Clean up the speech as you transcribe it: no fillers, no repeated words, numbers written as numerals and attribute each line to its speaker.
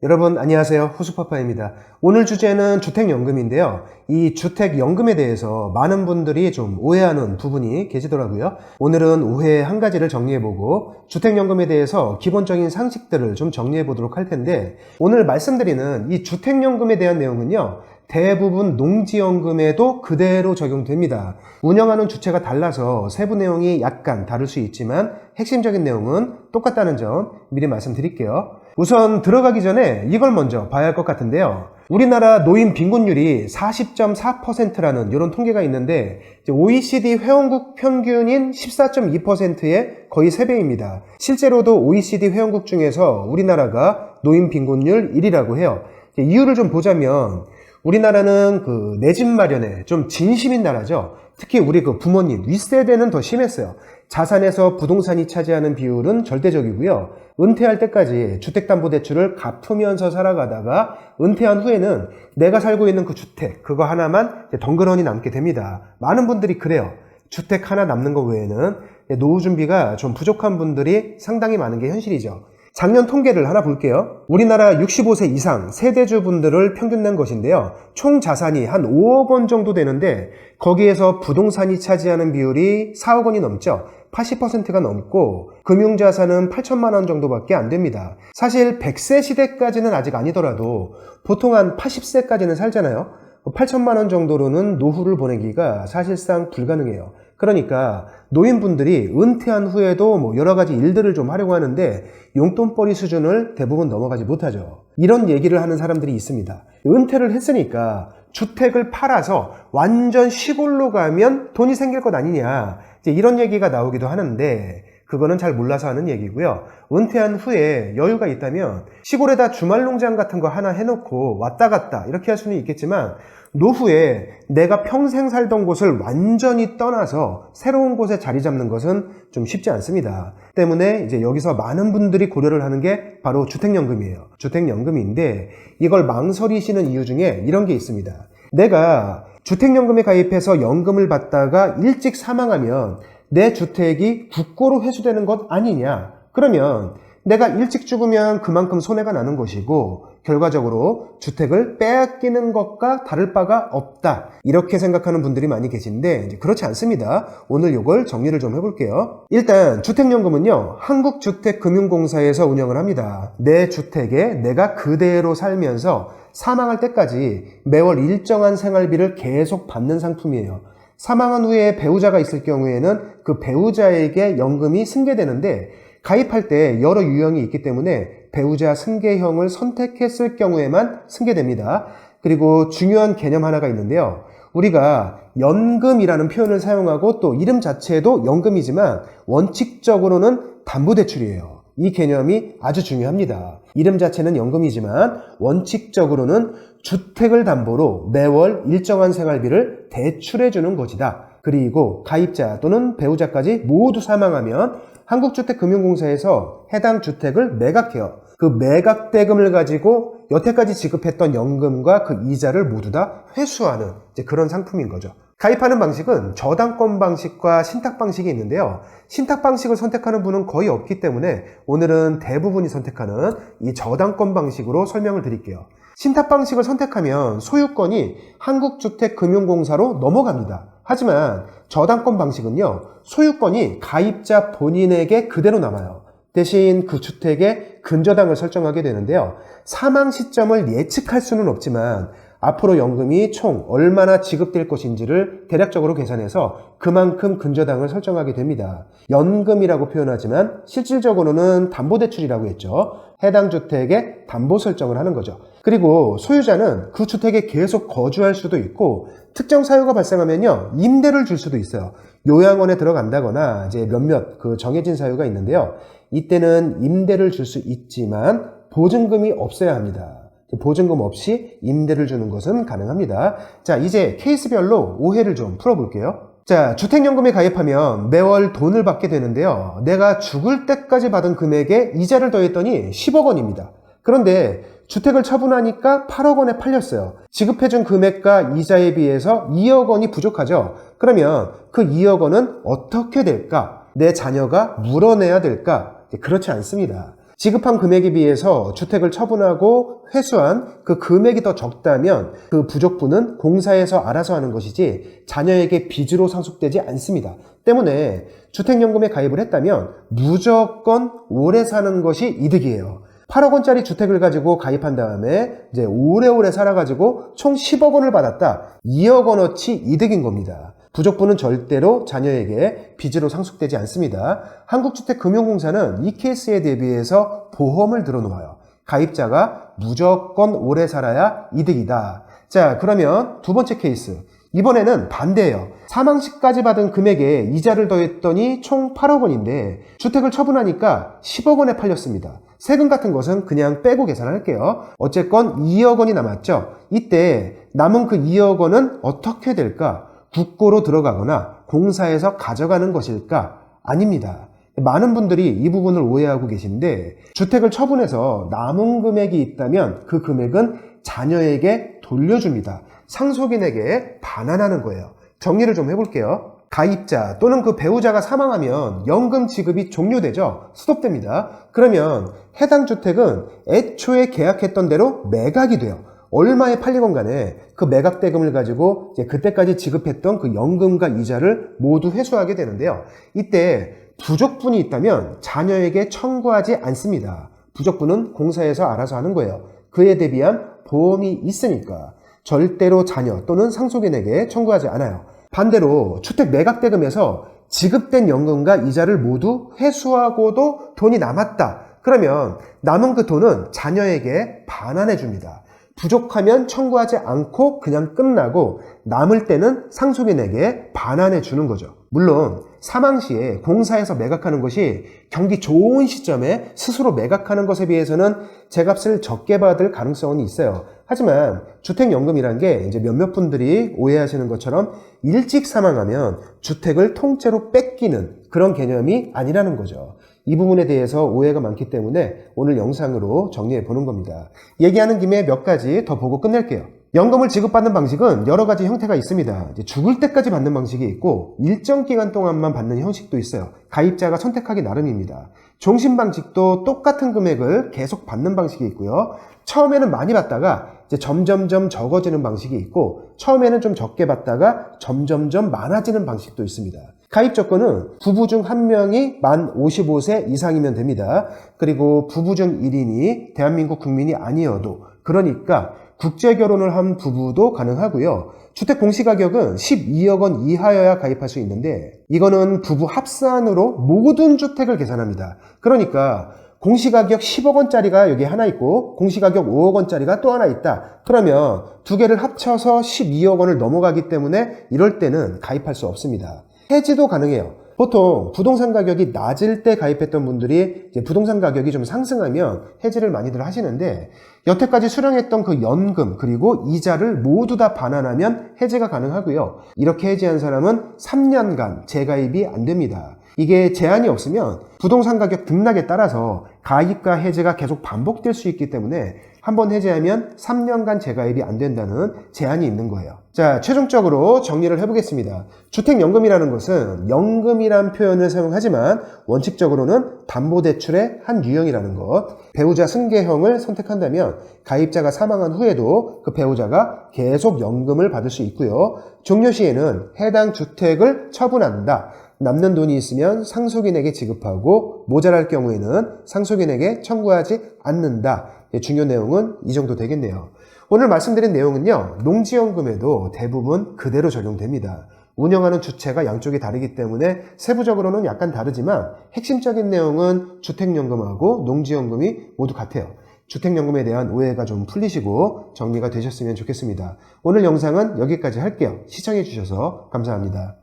Speaker 1: 여러분 안녕하세요. 후수파파입니다. 오늘 주제는 주택연금인데요. 이 주택연금에 대해서 많은 분들이 좀 오해하는 부분이 계시더라고요. 오늘은 오해 한 가지를 정리해보고 주택연금에 대해서 기본적인 상식들을 좀 정리해보도록 할 텐데, 오늘 말씀드리는 이 주택연금에 대한 내용은요, 대부분 농지연금에도 그대로 적용됩니다. 운영하는 주체가 달라서 세부 내용이 약간 다를 수 있지만 핵심적인 내용은 똑같다는 점 미리 말씀드릴게요. 우선 들어가기 전에 이걸 먼저 봐야 할 것 같은데요. 우리나라 노인 빈곤율이 40.4%라는 이런 통계가 있는데, OECD 회원국 평균인 14.2%의 거의 3배입니다. 실제로도 OECD 회원국 중에서 우리나라가 노인 빈곤율 1위라고 해요. 이유를 좀 보자면, 우리나라는 내 집 마련에 좀 진심인 나라죠. 특히 우리 부모님, 윗세대는 더 심했어요. 자산에서 부동산이 차지하는 비율은 절대적이고요. 은퇴할 때까지 주택담보대출을 갚으면서 살아가다가 은퇴한 후에는 내가 살고 있는 그 주택, 그거 하나만 덩그러니 남게 됩니다. 많은 분들이 그래요. 주택 하나 남는 거 외에는 노후 준비가 좀 부족한 분들이 상당히 많은 게 현실이죠. 작년 통계를 하나 볼게요. 우리나라 65세 이상 세대주분들을 평균 낸 것인데요. 총 자산이 한 5억 원 정도 되는데, 거기에서 부동산이 차지하는 비율이 4억 원이 넘죠. 80%가 넘고 금융자산은 8천만 원 정도밖에 안 됩니다. 사실 100세 시대까지는 아직 아니더라도 보통 한 80세까지는 살잖아요. 8천만 원 정도로는 노후를 보내기가 사실상 불가능해요. 그러니까 노인분들이 은퇴한 후에도 여러 가지 일들을 좀 하려고 하는데 용돈벌이 수준을 대부분 넘어가지 못하죠. 이런 얘기를 하는 사람들이 있습니다. 은퇴를 했으니까 주택을 팔아서 완전 시골로 가면 돈이 생길 것 아니냐, 이제 이런 얘기가 나오기도 하는데, 그거는 잘 몰라서 하는 얘기고요. 은퇴한 후에 여유가 있다면 시골에다 주말 농장 같은 거 하나 해놓고 왔다 갔다 이렇게 할 수는 있겠지만, 노후에 내가 평생 살던 곳을 완전히 떠나서 새로운 곳에 자리 잡는 것은 좀 쉽지 않습니다. 때문에 이제 여기서 많은 분들이 고려를 하는 게 바로 주택연금이에요. 주택연금인데, 이걸 망설이시는 이유 중에 이런 게 있습니다. 내가 주택연금에 가입해서 연금을 받다가 일찍 사망하면 내 주택이 국고로 회수되는 것 아니냐? 그러면 내가 일찍 죽으면 그만큼 손해가 나는 것이고, 결과적으로 주택을 빼앗기는 것과 다를 바가 없다, 이렇게 생각하는 분들이 많이 계신데, 이제 그렇지 않습니다. 오늘 이걸 정리를 좀 해볼게요. 일단 주택연금은요, 한국주택금융공사에서 운영을 합니다. 내 주택에 내가 그대로 살면서 사망할 때까지 매월 일정한 생활비를 계속 받는 상품이에요. 사망한 후에 배우자가 있을 경우에는 그 배우자에게 연금이 승계되는데, 가입할 때 여러 유형이 있기 때문에 배우자 승계형을 선택했을 경우에만 승계됩니다. 그리고 중요한 개념 하나가 있는데요. 우리가 연금이라는 표현을 사용하고 또 이름 자체도 연금이지만 원칙적으로는 담보대출이에요. 이 개념이 아주 중요합니다. 이름 자체는 연금이지만 원칙적으로는 주택을 담보로 매월 일정한 생활비를 대출해주는 것이다. 그리고 가입자 또는 배우자까지 모두 사망하면 한국주택금융공사에서 해당 주택을 매각해요. 그 매각대금을 가지고 여태까지 지급했던 연금과 그 이자를 모두 다 회수하는 이제 그런 상품인 거죠. 가입하는 방식은 저당권 방식과 신탁 방식이 있는데요. 신탁 방식을 선택하는 분은 거의 없기 때문에 오늘은 대부분이 선택하는 이 저당권 방식으로 설명을 드릴게요. 신탁 방식을 선택하면 소유권이 한국주택금융공사로 넘어갑니다. 하지만 저당권 방식은요, 소유권이 가입자 본인에게 그대로 남아요. 대신 그 주택에 근저당을 설정하게 되는데요. 사망 시점을 예측할 수는 없지만 앞으로 연금이 총 얼마나 지급될 것인지를 대략적으로 계산해서 그만큼 근저당을 설정하게 됩니다. 연금이라고 표현하지만 실질적으로는 담보대출이라고 했죠. 해당 주택에 담보 설정을 하는 거죠. 그리고 소유자는 그 주택에 계속 거주할 수도 있고, 특정 사유가 발생하면요, 임대를 줄 수도 있어요. 요양원에 들어간다거나 이제 몇몇 정해진 사유가 있는데요. 이때는 임대를 줄 수 있지만 보증금이 없어야 합니다. 보증금 없이 임대를 주는 것은 가능합니다. 자, 이제 케이스별로 오해를 좀 풀어볼게요. 자, 주택연금에 가입하면 매월 돈을 받게 되는데요. 내가 죽을 때까지 받은 금액에 이자를 더했더니 10억 원입니다. 그런데 주택을 처분하니까 8억 원에 팔렸어요. 지급해준 금액과 이자에 비해서 2억 원이 부족하죠. 그러면 그 2억 원은 어떻게 될까? 내 자녀가 물어내야 될까? 그렇지 않습니다. 지급한 금액에 비해서 주택을 처분하고 회수한 그 금액이 더 적다면 그 부족분은 공사에서 알아서 하는 것이지 자녀에게 빚으로 상속되지 않습니다. 때문에 주택연금에 가입을 했다면 무조건 오래 사는 것이 이득이에요. 8억 원짜리 주택을 가지고 가입한 다음에 이제 오래오래 살아가지고 총 10억 원을 받았다. 2억 원어치 이득인 겁니다. 부족분은 절대로 자녀에게 빚으로 상속되지 않습니다. 한국주택금융공사는 이 케이스에 대비해서 보험을 들어놓아요. 가입자가 무조건 오래 살아야 이득이다. 자, 그러면 두 번째 케이스. 이번에는 반대예요. 사망시까지 받은 금액에 이자를 더했더니 총 8억 원인데 주택을 처분하니까 10억 원에 팔렸습니다. 세금 같은 것은 그냥 빼고 계산할게요. 어쨌건 2억 원이 남았죠. 이때 남은 그 2억 원은 어떻게 될까? 국고로 들어가거나 공사에서 가져가는 것일까? 아닙니다. 많은 분들이 이 부분을 오해하고 계신데 주택을 처분해서 남은 금액이 있다면 그 금액은 자녀에게 돌려줍니다. 상속인에게 반환하는 거예요. 정리를 좀 해볼게요. 가입자 또는 그 배우자가 사망하면 연금 지급이 종료되죠. 스톱됩니다. 그러면 해당 주택은 애초에 계약했던 대로 매각이 돼요. 얼마에 팔리건 간에 그 매각 대금을 가지고 이제 그때까지 지급했던 그 연금과 이자를 모두 회수하게 되는데요. 이때 부족분이 있다면 자녀에게 청구하지 않습니다. 부족분은 공사에서 알아서 하는 거예요. 그에 대비한 보험이 있으니까 절대로 자녀 또는 상속인에게 청구하지 않아요. 반대로 주택 매각 대금에서 지급된 연금과 이자를 모두 회수하고도 돈이 남았다. 그러면 남은 그 돈은 자녀에게 반환해 줍니다. 부족하면 청구하지 않고 그냥 끝나고 남을 때는 상속인에게 반환해 주는 거죠. 물론 사망 시에 공사에서 매각하는 것이 경기 좋은 시점에 스스로 매각하는 것에 비해서는 제값을 적게 받을 가능성은 있어요. 하지만 주택연금이란 게 이제 몇몇 분들이 오해하시는 것처럼 일찍 사망하면 주택을 통째로 뺏기는 그런 개념이 아니라는 거죠. 이 부분에 대해서 오해가 많기 때문에 오늘 영상으로 정리해 보는 겁니다. 얘기하는 김에 몇 가지 더 보고 끝낼게요. 연금을 지급받는 방식은 여러 가지 형태가 있습니다. 이제 죽을 때까지 받는 방식이 있고 일정 기간 동안만 받는 형식도 있어요. 가입자가 선택하기 나름입니다. 종신 방식도 똑같은 금액을 계속 받는 방식이 있고요. 처음에는 많이 받다가 이제 점점점 적어지는 방식이 있고 처음에는 좀 적게 받다가 점점점 많아지는 방식도 있습니다. 가입 조건은 부부 중 한 명이 만 55세 이상이면 됩니다. 그리고 부부 중 1인이 대한민국 국민이 아니어도 그러니까 국제 결혼을 한 부부도 가능하고요. 주택 공시가격은 12억 원 이하여야 가입할 수 있는데 이거는 부부 합산으로 모든 주택을 계산합니다. 그러니까 공시가격 10억 원짜리가 여기 하나 있고 공시가격 5억 원짜리가 또 하나 있다. 그러면 두 개를 합쳐서 12억 원을 넘어가기 때문에 이럴 때는 가입할 수 없습니다. 해지도 가능해요. 보통 부동산 가격이 낮을 때 가입했던 분들이 이제 부동산 가격이 좀 상승하면 해지를 많이들 하시는데 여태까지 수령했던 그 연금 그리고 이자를 모두 다 반환하면 해지가 가능하고요. 이렇게 해지한 사람은 3년간 재가입이 안 됩니다. 이게 제한이 없으면 부동산 가격 등락에 따라서 가입과 해지가 계속 반복될 수 있기 때문에 한번 해지하면 3년간 재가입이 안 된다는 제한이 있는 거예요. 자, 최종적으로 정리를 해보겠습니다. 주택연금이라는 것은 연금이란 표현을 사용하지만 원칙적으로는 담보대출의 한 유형이라는 것. 배우자 승계형을 선택한다면 가입자가 사망한 후에도 그 배우자가 계속 연금을 받을 수 있고요. 종료 시에는 해당 주택을 처분한다. 남는 돈이 있으면 상속인에게 지급하고 모자랄 경우에는 상속인에게 청구하지 않는다. 중요 내용은 이 정도 되겠네요. 오늘 말씀드린 내용은요, 농지연금에도 대부분 그대로 적용됩니다. 운영하는 주체가 양쪽이 다르기 때문에 세부적으로는 약간 다르지만 핵심적인 내용은 주택연금하고 농지연금이 모두 같아요. 주택연금에 대한 오해가 좀 풀리시고 정리가 되셨으면 좋겠습니다. 오늘 영상은 여기까지 할게요. 시청해 주셔서 감사합니다.